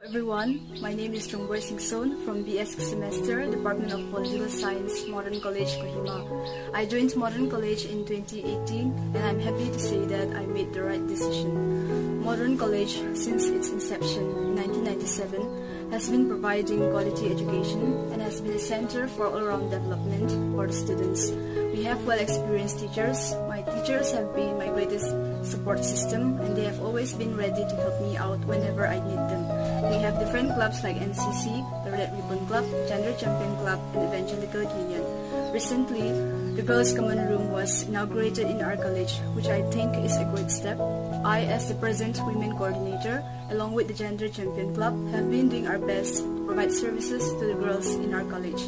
Everyone, my name is Chongboi Singson from BS semester, Department of Political Science, Modern College, Kohima. I joined Modern College in 2018 and I'm happy to say that I made the right decision. Modern College, since its inception in 1997, has been providing quality education and has been a center for all-around development for the students. We have well-experienced teachers. My teachers have been my greatest support system and they have always been ready to help me out whenever I need them. We have different clubs like NCC, the Red Ribbon Club, Gender Champion Club, and Evangelical Union. Recently, the Girls' Common Room was inaugurated in our college, which I think is a great step. I, as the present Women Coordinator, along with the Gender Champion Club, have been doing our best to provide services to the girls in our college.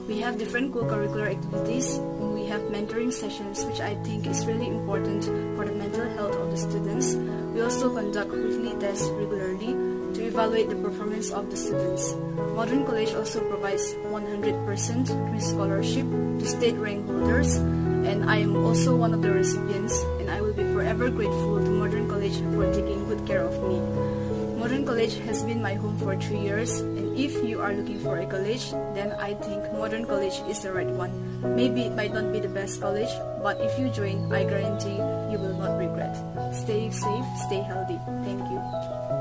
We have different co-curricular activities, and we have mentoring sessions, which I think is really important for the mental health of the students. We also conduct weekly tests regularly to evaluate the performance of the students. Modern College also provides 100% quiz scholarship to state rank holders, and I am also one of the recipients, and I will be forever grateful to Modern College for taking good care of me. Modern College has been my home for 3 years, and if you are looking for a college, then I think Modern College is the right one. Maybe it might not be the best college, but if you join, I guarantee you will not regret. Stay safe, stay healthy. Thank you.